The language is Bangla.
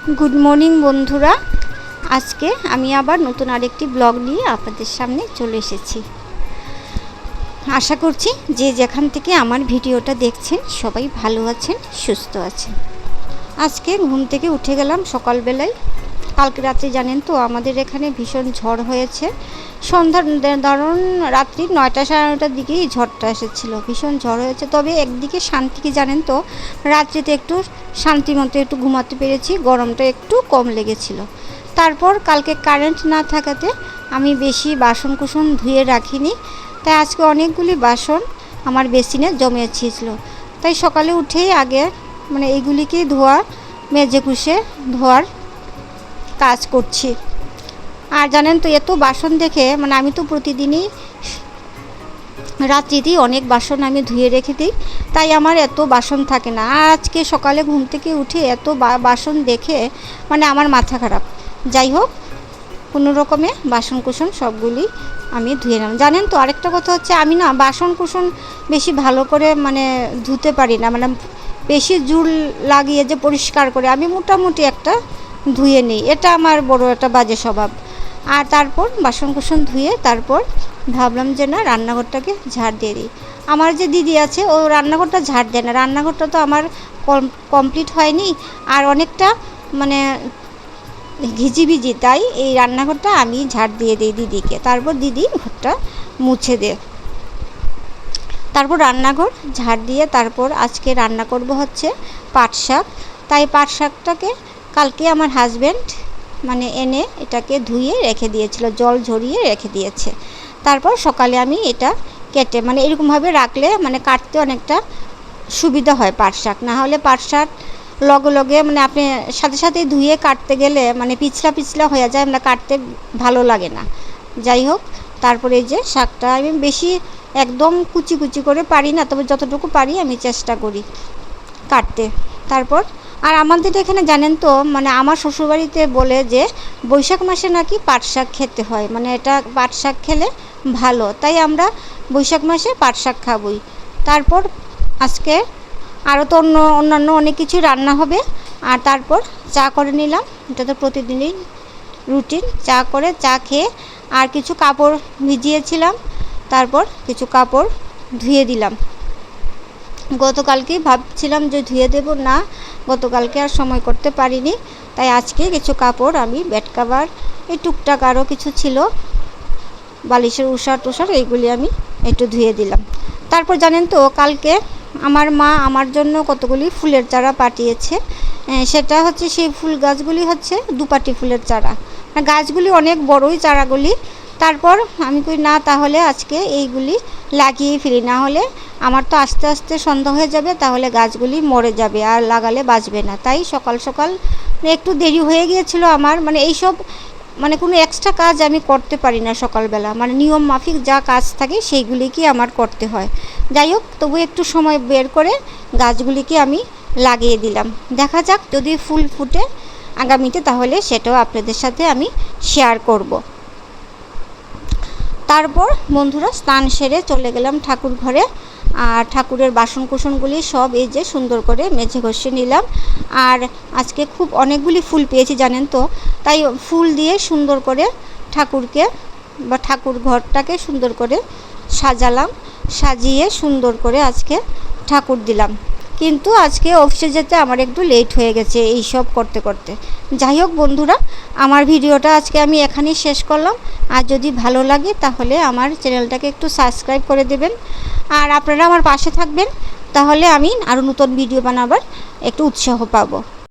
गुड मर्निंग बंधुरा आज के आमी आबार नतून आरेकटी ब्लग निये आपनादेर सामने चले एसेछि। आशा करछि जे जेखान थेके आमार भिडियोटा देखछेन सबाई भालो आछेन सुस्थ आछेन। आज के घुम थेके उठे गेलाम सकाल बेलाय। कालके रात्रे जानेन तो आमादेर एखाने भीषण झड़ हयेछे। सन्ध्यार धरुन रात्रि 9टा साढ़े 9टार दिकेई झड़टा एसेछिलो। भीषण झड़ हयेछे, तबे एकदिके शांति कि जानेन तो रात्रिते एकटु शांति मतो एकटु घुमाते पेरेछि, गरमटा एकटु कम लेगेछिलो। तारपर कालके कारेंट ना थाकाते आमी बेशी बासन कुसन धुए राखिनी, ताई आजके अनेकगुली बासन आमार बेसिने जमेछिलो। ताई सकाले उठेई आगे माने एइगुलिके धोआ मेजे कुशे धोয়ার काज करछि। আর জানেন তো এত বাসন দেখে মানে আমি তো প্রতিদিনই রাত্রিতেই অনেক বাসন আমি ধুয়ে রেখে দিই, তাই আমার এত বাসন থাকে না। আর আজকে সকালে ঘুম থেকে উঠে এত বাসন দেখে মানে আমার মাথা খারাপ। যাই হোক, কোনো রকমে বাসন কুসন সবগুলি আমি ধুয়ে নিলাম। জানেন তো আরেকটা কথা হচ্ছে, আমি না বাসন কুসন বেশি ভালো করে মানে ধুতে পারি না, মানে বেশি জোর লাগিয়ে যে পরিষ্কার করে আমি মোটামুটি একটা ধুয়ে নিই, এটা আমার বড় একটা বাজে স্বভাব। আর তারপর বাসন কুসন ধুয়ে তারপর ভাবলাম যে না রান্নাঘরটাকে ঝাড় দিয়ে দিই। আমার যে দিদি আছে ও রান্নাঘরটা ঝাড় দেয় না, রান্নাঘরটা তো আমার কমপ্লিট হয়নি আর অনেকটা মানে ঘিজিবিজি, তাই এই রান্নাঘরটা আমি ঝাড় দিয়ে দিই দিদিকে। তারপর দিদি ঘরটা মুছে দেয়। তারপর রান্নাঘর ঝাড় দিয়ে তারপর আজকে রান্না করব হচ্ছে পাট শাক। তাই পাট শাকটাকে কালকে আমার হাজব্যান্ড মানে এনে এটাকে ধুয়ে রেখে দিয়েছিল, জল ঝরিয়ে রেখে দিয়েছে। তারপর সকালে আমি এটা কেটে মানে এরকমভাবে রাখলে মানে কাটতে অনেকটা সুবিধা হয় পাট শাক। না হলে পাট শাক লগে লগে মানে আপনি সাথে সাথে ধুয়ে কাটতে গেলে মানে পিছলা পিছলা হয়ে যায়, মানে কাটতে ভালো লাগে না। যাই হোক, তারপরে এই যে শাকটা আমি বেশি একদম কুচি কুচি করে পারি না, তবে যতটুকু পারি আমি চেষ্টা করি কাটতে। তারপর আর আমাদের এখানে জানেন তো মানে আমার শ্বশুরবাড়িতে বলে যে বৈশাখ মাসে নাকি পাট শাক খেতে হয়, মানে এটা পাট শাক খেলে ভালো, তাই আমরা বৈশাখ মাসে পাট শাক খাবই। তারপর আজকে আরও তো অন্যান্য অনেক কিছু রান্না হবে। আর তারপর চা করে নিলাম, এটা তো প্রতিদিনই রুটিন। চা করে চা খেয়ে আর কিছু কাপড় ভিজিয়েছিলাম, তারপর কিছু কাপড় ধুয়ে দিলাম। গতকালকেই ভাবছিলাম যে ধুয়ে দেব, না গতকালকে আর সময় করতে পারিনি, তাই আজকে কিছু কাপড় আমি বেড কাভার এই টুকটাক আরও কিছু ছিল বালিশের উষার টুষার এইগুলি আমি একটু ধুয়ে দিলাম। তারপর জানেন তো কালকে আমার মা আমার জন্য কতগুলি ফুলের চারা পাঠিয়েছে। সেটা হচ্ছে সেই ফুল গাছগুলি হচ্ছে দুপাটি ফুলের চারা, গাছগুলি অনেক বড়ই চারাগুলি। তারপর আমি কই না তাহলে আজকে এইগুলি লাগিয়ে ফেলি, না হলে আমার তো আস্তে আস্তে সন্ধ্যা হয়ে যাবে, তাহলে গাছগুলি মরে যাবে আর লাগালে বাঁচবে না। তাই সকাল সকাল একটু দেরি হয়ে গিয়েছিল আমার, মানে এইসব মানে কোনো এক্সট্রা কাজ আমি করতে পারি না সকালবেলা, মানে নিয়ম মাফিক যা কাজ থাকে সেইগুলিকে আমার করতে হয়। যাই হোক, তবু একটু সময় বের করে গাছগুলিকে আমি লাগিয়ে দিলাম। দেখা যাক যদি ফুল ফুটে আগামীতে, তাহলে সেটাও আপনাদের সাথে আমি শেয়ার করব। তারপর বন্ধুরা স্নান সেরে চলে গেলাম ঠাকুর ঘরে। আর ঠাকুরের বাসন কুসনগুলি সব এই যে সুন্দর করে মেঝে ঘষে নিলাম। আর আজকে খুব অনেকগুলি ফুল পেয়েছি জানেন তো, তাই ফুল দিয়ে সুন্দর করে ঠাকুরকে বা ঠাকুর ঘরটাকে সুন্দর করে সাজালাম, সাজিয়ে সুন্দর করে আজকে ঠাকুর দিলাম। কিন্তু আজকে অফিসে যেতে আমার একটু লেট হয়ে গেছে এই সব করতে করতে। যাই হোক বন্ধুরা, আমার ভিডিওটা আজকে আমি এখানেই শেষ করলাম। আর যদি ভালো লাগে তাহলে আমার চ্যানেলটাকে একটু সাবস্ক্রাইব করে দেবেন, আর আপনারা আমার পাশে থাকবেন, তাহলে আমি আরও নতুন ভিডিও বানাবার একটু উৎসাহ পাবো।